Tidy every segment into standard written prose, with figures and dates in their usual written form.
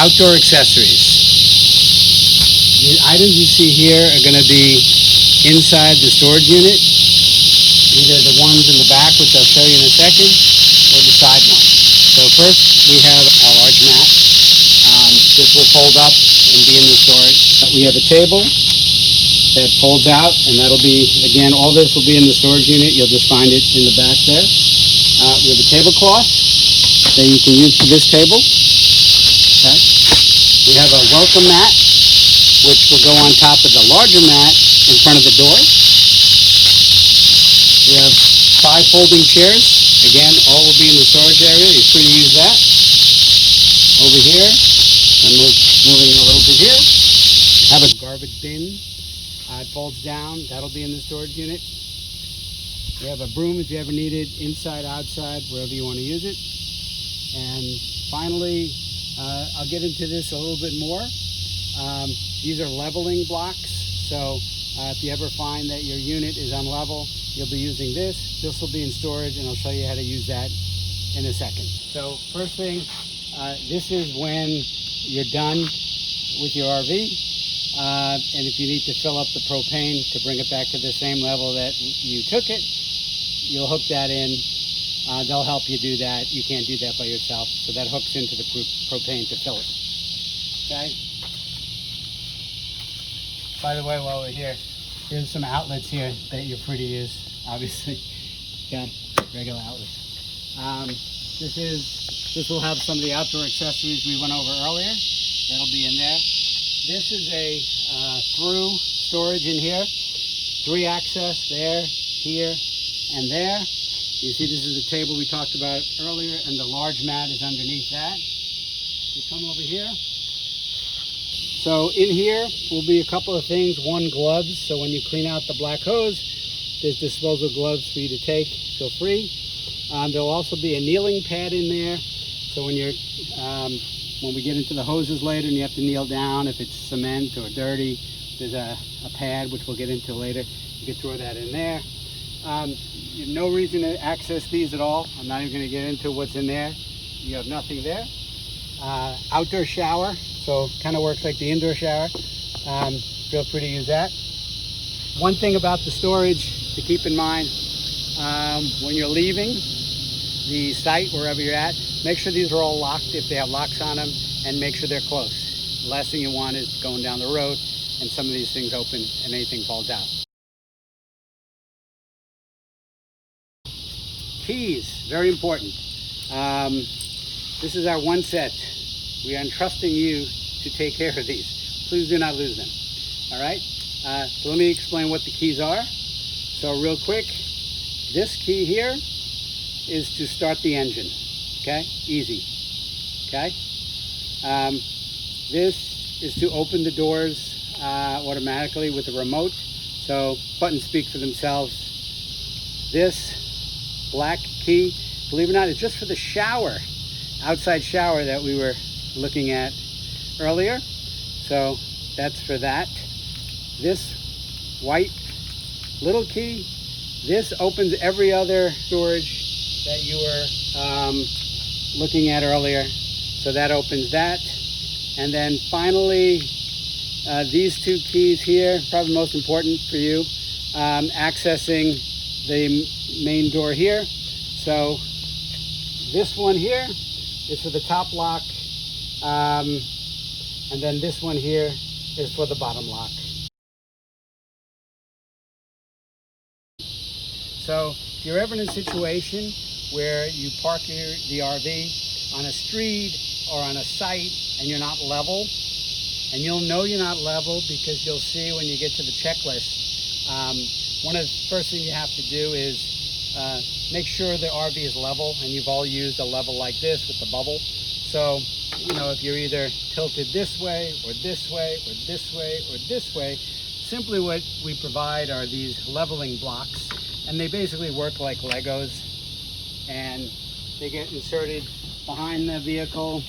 outdoor accessories. The items you see here are going to be inside the storage unit, either the ones in the back, which I'll show you in a second, or the side one. So first we have our large mat. This will fold up and be in the storage. We have a table that folds out, and that'll be, again, all this will be in the storage unit. You'll just find it in the back there. We have a tablecloth that you can use for this table. Okay. We have a welcome mat, which will go on top of the larger mat in front of the door. We have 5 folding chairs. Again, all will be in the storage area. You're free to use that. Over here, and we're moving a little bit here. Have a garbage bin. It folds down. That'll be in the storage unit. We have a broom if you ever need it, inside, outside, wherever you want to use it. And finally, I'll get into this a little bit more. These are leveling blocks. So if you ever find that your unit is unlevel, you'll be using this. This will be in storage, and I'll show you how to use that in a second. So first thing, this is when you're done with your RV. And if you need to fill up the propane to bring it back to the same level that you took it, you'll hook that in. They'll help you do that. You can't do that by yourself. So that hooks into the propane to fill it. Okay? By the way, while we're here, here's some outlets here that you're free to use, obviously. Okay, regular outlets. This will have some of the outdoor accessories we went over earlier. That'll be in there. This is a through storage in here. 3 access there, here, and there. You see this is the table we talked about earlier, and the large mat is underneath that. You come over here. So in here will be a couple of things. One, gloves. So when you clean out the black hose, there's disposable gloves for you to take. Feel free. There'll also be a kneeling pad in there. So when you're when we get into the hoses later and you have to kneel down, if it's cement or dirty, there's a pad which we'll get into later. You can throw that in there. You have no reason to access these at all. I'm not even going to get into what's in there. You have nothing there. Outdoor shower, so kind of works like the indoor shower. Feel free to use that. One thing about the storage to keep in mind, when you're leaving the site, wherever you're at, make sure these are all locked if they have locks on them, and make sure they're closed. The last thing you want is going down the road and some of these things open and anything falls out. Keys, very important. This is our one set. We are entrusting you to take care of these. Please do not lose them. All right? So let me explain what the keys are. So real quick, this key here is to start the engine. Okay? Easy. Okay? This is to open the doors automatically with the remote. So buttons speak for themselves. This black key, believe it or not, is just for the shower, outside shower that we were looking at earlier. So that's for that. This white little key, this opens every other storage that you were looking at earlier. So that opens that. And then finally, these 2 keys here, probably most important for you, accessing the main door here. So this one here is for the top lock, and then this one here is for the bottom lock. So if you're ever in a situation where you park the RV on a street or on a site and you're not level, and you'll know you're not level because you'll see when you get to the checklist, one of the first things you have to do is make sure the RV is level, and you've all used a level like this with the bubble. So, you know, if you're either tilted this way or this way or this way or this way, simply what we provide are these leveling blocks, and they basically work like Legos, and they get inserted behind the vehicle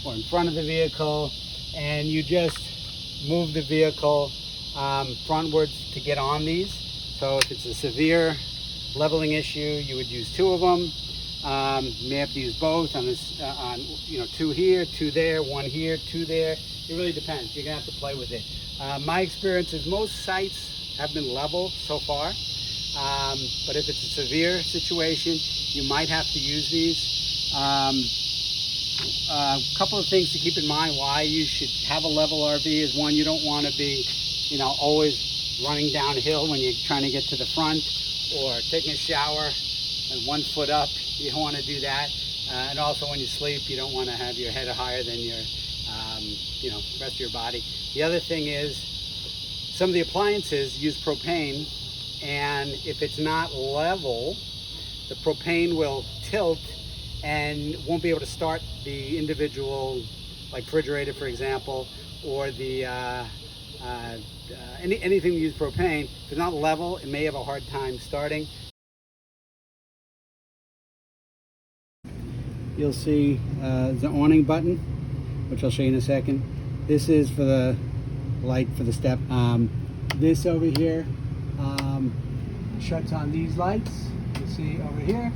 or in front of the vehicle, and you just move the vehicle frontwards to get on these. So if it's a severe leveling issue, you would use 2 of them. You may have to use both on this, on, you know, 2 here, 2 there, 1 here, 2 there. It really depends. You're gonna have to play with it. My experience is most sites have been level so far, but if it's a severe situation, you might have to use these. A couple of things to keep in mind why you should have a level RV is, one, you don't want to be, you know, always running downhill when you're trying to get to the front, or taking a shower and 1 foot up. You don't want to do that. And also when you sleep, you don't want to have your head higher than your, you know, rest of your body. The other thing is, some of the appliances use propane, and if it's not level, the propane will tilt and won't be able to start the individual, like refrigerator, for example, or the anything that uses propane. If it's not level, it may have a hard time starting. You'll see the awning button, which I'll show you in a second. This is for the light for the step. This over here shuts on these lights. You see over here.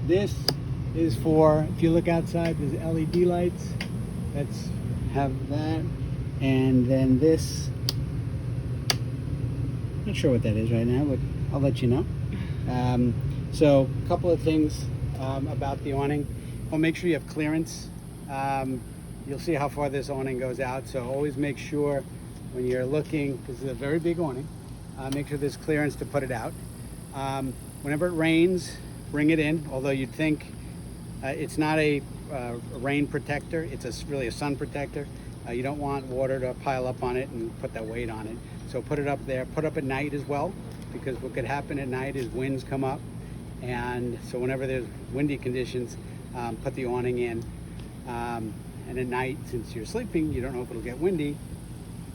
This is for, if you look outside, there's LED lights. Let's have that. And then this, not sure what that is right now, but I'll let you know. So a couple of things about the awning. Well, make sure you have clearance. You'll see how far this awning goes out, so always make sure when you're looking, because it's a very big awning, make sure there's clearance to put it out. Whenever it rains, bring it in, although you'd think it's not a rain protector, it's really a sun protector. You don't want water to pile up on it and put that weight on it. So put it up there, put up at night as well, because what could happen at night is winds come up. And so whenever there's windy conditions, put the awning in. And at night, since you're sleeping, you don't know if it'll get windy,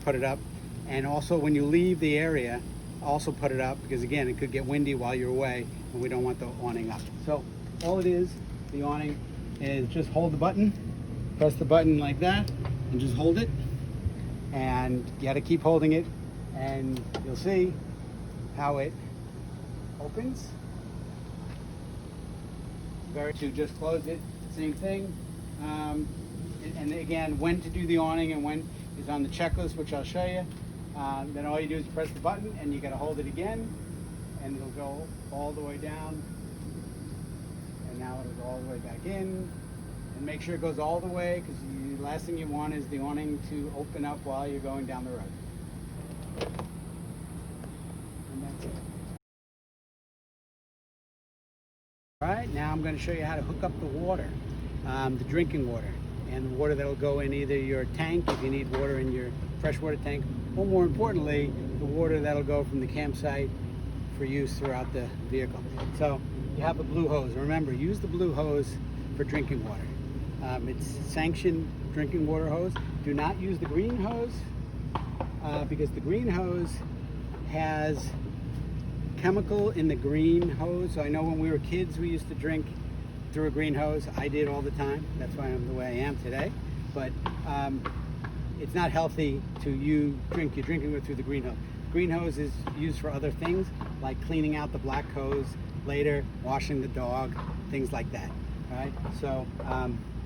put it up. And also when you leave the area, also put it up, because again, it could get windy while you're away, and we don't want the awning up. So all it is, the awning, is just hold the button, press the button like that, and just hold it. And you got to keep holding it, and you'll see how it opens. To just close it, same thing. And again, when to do the awning and when is on the checklist, which I'll show you. Then all you do is press the button, and you got to hold it again, and it'll go all the way down, and now it'll go all the way back in. And make sure it goes all the way, because the last thing you want is the awning to open up while you're going down the road. And that's it. All right, now I'm going to show you how to hook up the water, the drinking water, and the water that will go in either your tank, if you need water in your freshwater tank, or more importantly, the water that will go from the campsite for use throughout the vehicle. So you have a blue hose. Remember, use the blue hose for drinking water. It's sanctioned drinking water hose. Do not use the green hose, because the green hose has chemical in the green hose. So I know when we were kids, we used to drink through a green hose. I did all the time. That's why I'm the way I am today. But it's not healthy to drink your drinking water through the green hose. Green hose is used for other things, like cleaning out the black hose later, washing the dog, things like that. All right, so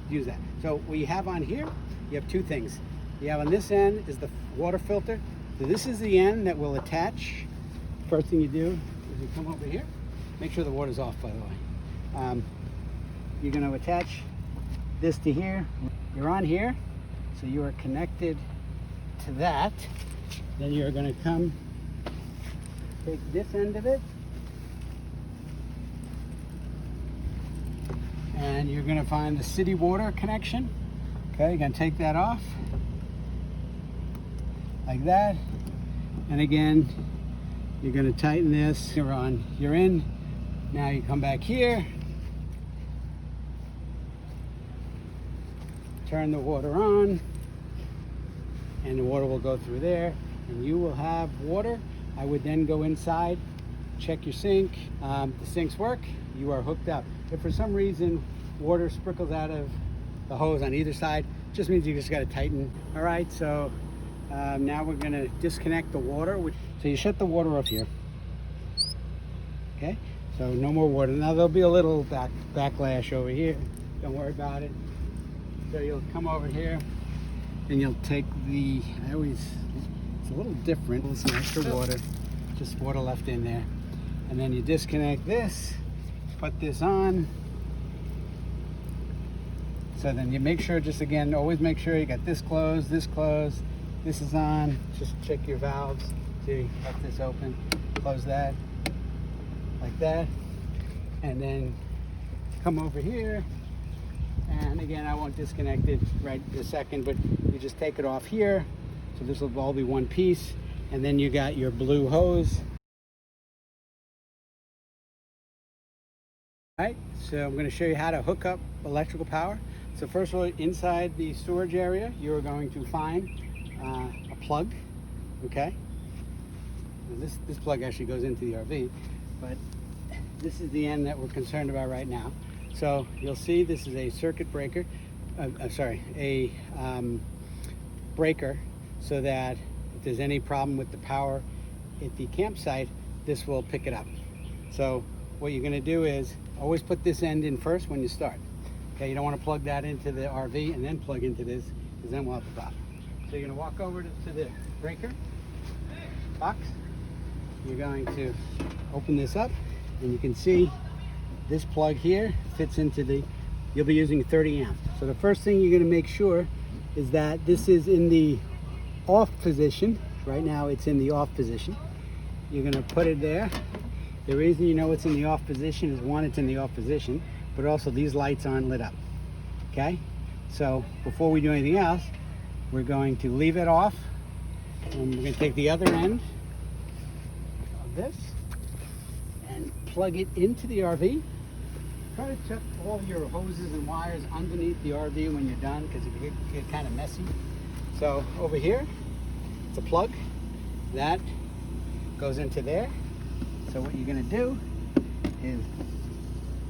use that. So what you have on here, you have 2 things. You have on this end is the water filter. So this is the end that will attach. First thing you do is you come over here. Make sure the water's off, by the way. You're going to attach this to here. You're on here, so you are connected to that. Then you're going to come take this end of it, and you're going to find the city water connection. Okay, you're going to take that off like that, and again you're going to tighten this. You're on, you're in. Now you come back here, turn the water on, and the water will go through there, and you will have water. I would then go inside, check your sink. The sinks work, you are hooked up. If for some reason water sprinkles out of the hose on either side, just means you just got to tighten. All right, so now we're going to disconnect the water. So you shut the water off here. Okay, so no more water. Now there'll be a little backlash over here. Don't worry about it. So you'll come over here and you'll take the, it's a little different. There's some extra water, just water left in there. And then you disconnect this, put this on. So then you make sure, just again, always make sure you got this closed, this is on. Just check your valves. See, left this open, close that, like that. And then come over here. And again, I won't disconnect it right this second, but you just take it off here. So this will all be one piece. And then you got your blue hose. All right, so I'm going to show you how to hook up electrical power. So first of all, inside the storage area, you're going to find a plug, okay? This plug actually goes into the RV, but this is the end that we're concerned about right now. So you'll see this is a circuit breaker, breaker, so that if there's any problem with the power at the campsite, this will pick it up. So what you're going to do is always put this end in first when you start. Okay, you don't want to plug that into the RV and then plug into this, because then we'll have the problem. So you're going to walk over to the breaker box. You're going to open this up, and you can see this plug here fits into the, you'll be using 30 amp. So the first thing you're going to make sure is that this is in the off position. Right now it's in the off position. You're going to put it there. The reason you know it's in the off position is, one, it's in the off position, but also these lights aren't lit up. Okay, so before we do anything else, we're going to leave it off, and we're going to take the other end of this and plug it into the RV. Try to check all your hoses and wires underneath the RV when you're done, because it can get kind of messy. So over here, it's a plug that goes into there. So what you're going to do is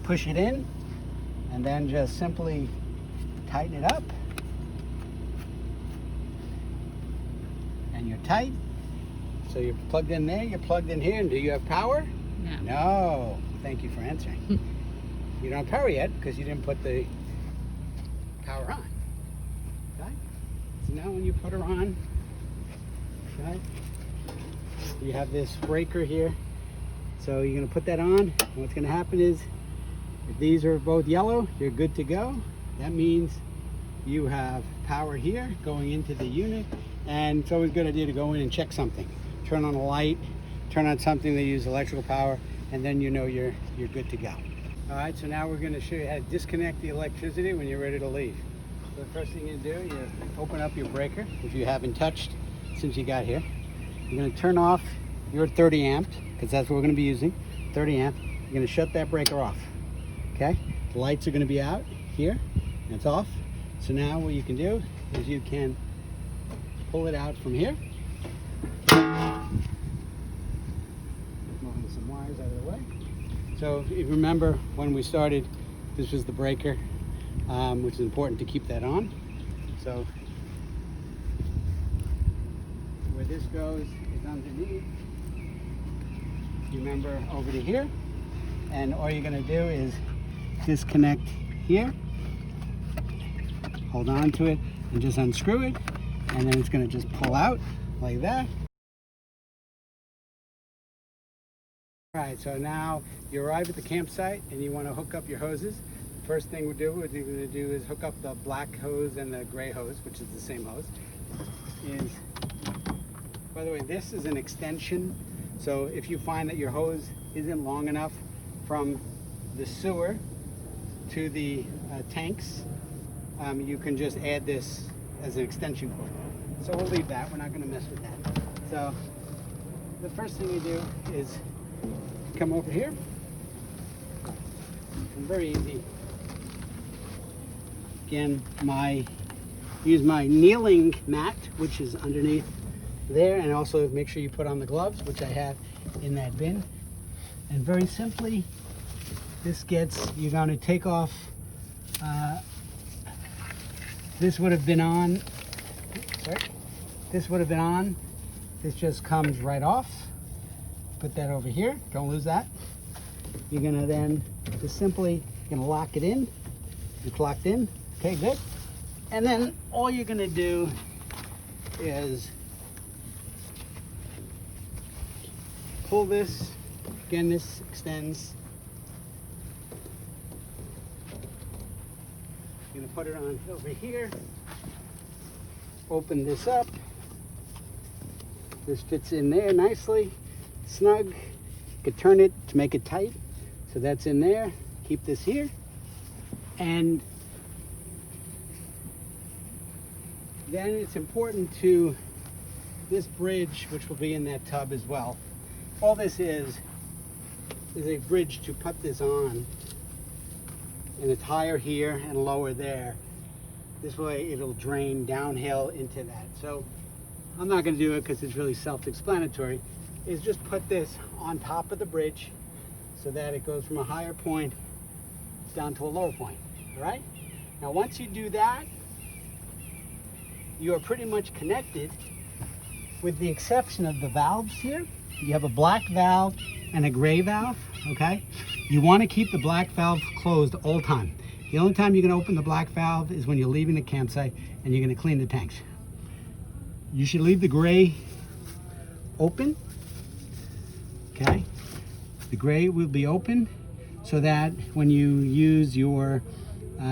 push it in, and then just simply tighten it up, and you're tight. So you're plugged in there, you're plugged in here, and do you have power? No. No. Thank you for answering. You don't have power yet because you didn't put the power on. Okay? So now when you put her on, okay, you have this breaker here. So you're going to put that on, and what's going to happen is, if these are both yellow, you're good to go. That means you have power here going into the unit, and it's always a good idea to go in and check something. Turn on a light, turn on something that uses electrical power, and then you know you're good to go. All right, so now we're going to show you how to disconnect the electricity when you're ready to leave. So the first thing you do, you open up your breaker, if you haven't touched since you got here. You're going to turn off your 30 amp, because that's what we're going to be using, 30 amp. You're going to shut that breaker off, okay? The lights are going to be out here, and it's off. So now what you can do is you can pull it out from here. Moving some wires out of the way. So if you remember when we started, this was the breaker, which is important to keep that on. So where this goes is underneath. You remember over to here, and all you're going to do is disconnect here, hold on to it, and just unscrew it, and then it's going to just pull out like that. All right, so now you arrive at the campsite and you want to hook up your hoses. First thing what you're going to do is hook up the black hose and the gray hose, which is the same hose. By the way, this is an extension. So if you find that your hose isn't long enough from the sewer to the tanks, you can just add this as an extension cord. So we'll leave that. We're not going to mess with that. So the first thing you do is come over here. And very easy. Again, use my kneeling mat, which is underneath there, and also make sure you put on the gloves, which I have in that bin. And very simply, you're going to take off, this would have been on, this just comes right off. Put that over here, don't lose that. you're gonna then just simply lock it in. It's locked in. Okay, good. And then all you're gonna do is pull this. Again, this extends. You're gonna put it on over here. Open this up. This fits in there nicely, snug. You could turn it to make it tight. So that's in there. Keep this here. And then it's important to this bridge, which will be in that tub as well. All this is a bridge to put this on. And it's higher here and lower there. This way it'll drain downhill into that. So I'm not going to do it because it's really self-explanatory. Is just put this on top of the bridge so that it goes from a higher point down to a lower point. All right? Now once you do that, you are pretty much connected, with the exception of the valves here. You have a black valve and a gray valve, okay? You want to keep the black valve closed all the time. The only time you're going to open the black valve is when you're leaving the campsite and you're going to clean the tanks. You should leave the gray open, okay? The gray will be open so that when you use your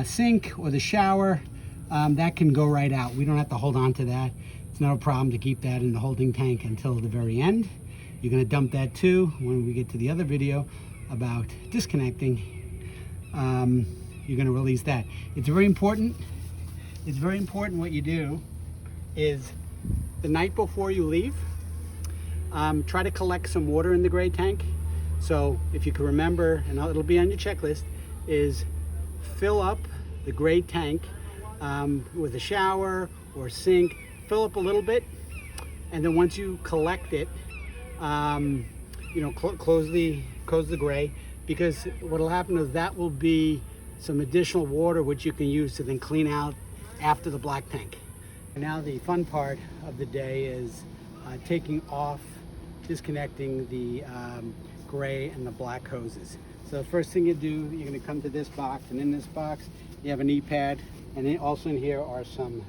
sink or the shower, that can go right out. We don't have to hold on to that. It's not a problem to keep that in the holding tank until the very end. You're going to dump that too when we get to the other video about disconnecting. You're going to release that. It's very important. It's very important what you do is the night before you leave, try to collect some water in the gray tank. So if you can remember, and it'll be on your checklist, is fill up the gray tank with a shower or sink. Fill up a little bit, and then once you collect it, close the gray, because what will happen is that will be some additional water which you can use to then clean out after the black tank. And now the fun part of the day is taking off, disconnecting the gray and the black hoses. So the first thing you do, you're going to come to this box, and in this box you have an e-pad, and then also in here are some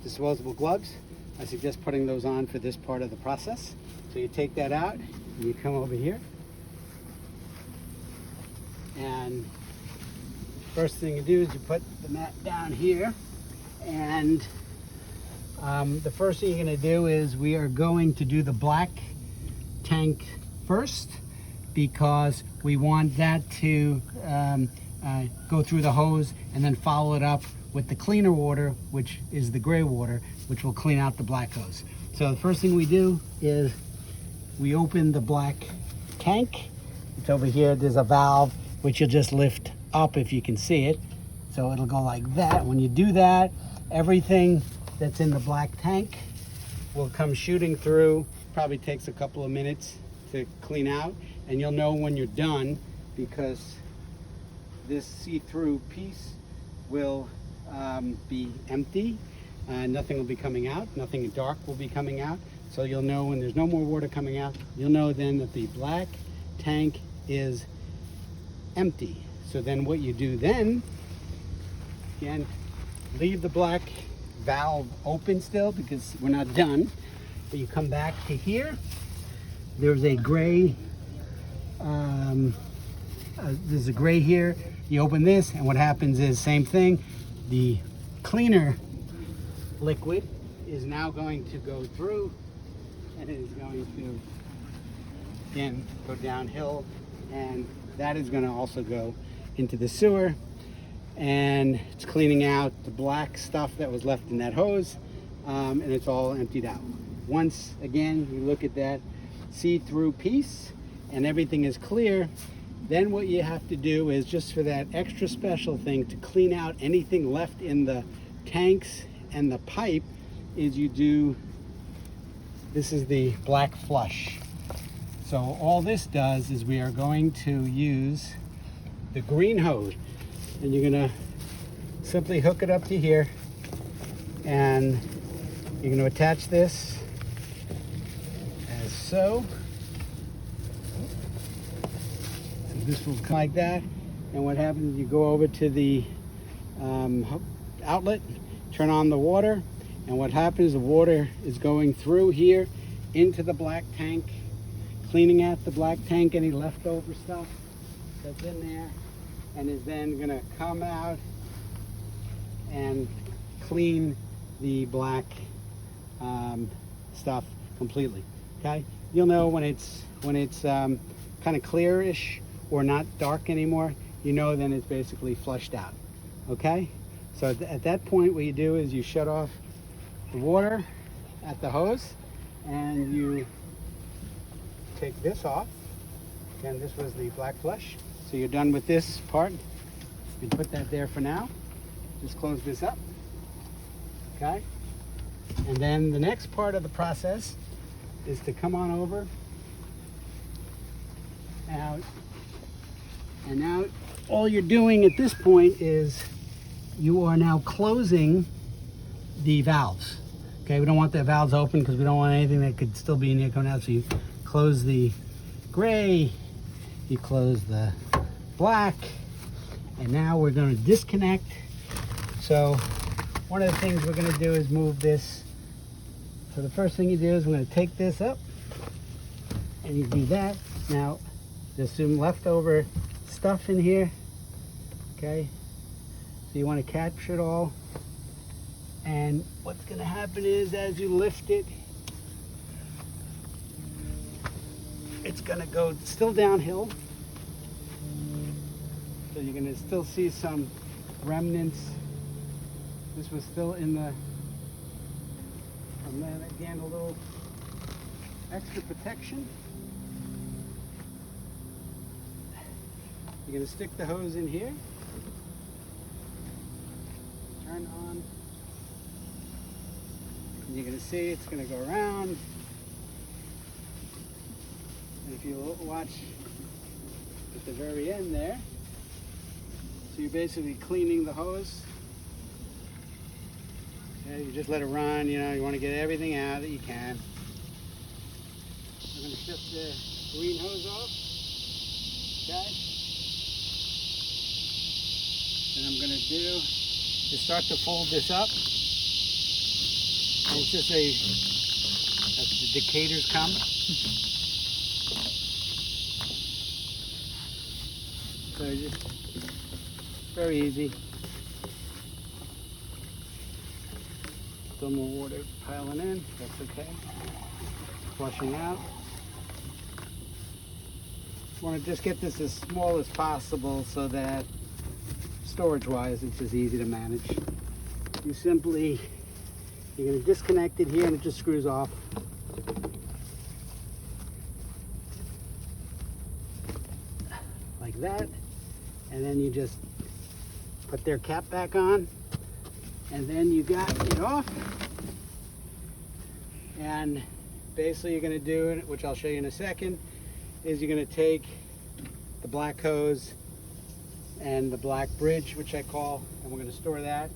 disposable gloves. I suggest putting those on for this part of the process. So you take that out, and you come over here, and first thing you do is you put the mat down here, and the first thing you're going to do is we are going to do the black tank first, because we want that to go through the hose and then follow it up with the cleaner water, which is the gray water, which will clean out the black hose. So the first thing we do is we open the black tank. It's over here. There's a valve which you'll just lift up if you can see it. So it'll go like that. When you do that, everything that's in the black tank will come shooting through. Probably takes a couple of minutes to clean out, and you'll know when you're done because this see-through piece will be empty. Nothing will be coming out. Nothing dark will be coming out. So you'll know when there's no more water coming out. You'll know then that the black tank is empty. So then what you do then, again, leave the black valve open still because we're not done. But you come back to here. There's a gray, there's a gray here. You open this, and what happens is same thing. The cleaner liquid is now going to go through, and it is going to again go downhill, and that is going to also go into the sewer, and it's cleaning out the black stuff that was left in that hose, and it's all emptied out. Once again you look at that see-through piece and everything is clear, then what you have to do is just for that extra special thing to clean out anything left in the tanks and the pipe is you do, this is the black flush. So all this does is we are going to use the green hose, and you're gonna simply hook it up to here, and you're gonna attach this as so. this will come like that. And what happens is you go over to the outlet, turn on the water, and what happens, the water is going through here into the black tank, cleaning out the black tank, any leftover stuff that's in there, and is then going to come out and clean the black stuff completely. Okay, you'll know when it's kind of clearish or not dark anymore. You know then it's basically flushed out. Okay, so at that point what you do is you shut off the water at the hose and you take this off. Again, this was the black flush. So you're done with this part. You put that there for now. Just close this up. Okay, and then the next part of the process is to come on over out, and now all you're doing at this point is you are now closing the valves. Okay, we don't want the valves open because we don't want anything that could still be in here coming out. So you close the gray, you close the black, and now we're going to disconnect. So one of the things we're going to do is move this. So the first thing you do is we're going to take this up, and you do that. Now there's some leftover stuff in here. Okay, so you want to capture it all. And what's going to happen is as you lift it, it's going to go still downhill. So you're going to still see some remnants. This was still in the, and then again a little extra protection. You're going to stick the hose in here, turn on, and you're going to see it's going to go around. And if you watch at the very end there, so you're basically cleaning the hose. Yeah, you just let it run, you know, you want to get everything out that you can. I'm going to shift the green hose off. Okay. What I'm going to do is start to fold this up. And it's just as the decators come. So just very easy. Still more water piling in, that's okay. Flushing out. Want to just get this as small as possible so that storage-wise it's just easy to manage. You're going to disconnect it here and it just screws off. Like that. And then you just put their cap back on. And then you got it off. And basically you're going to do, which I'll show you in a second, is you're going to take the black hose and the black bridge, which I call, and we're going to store that.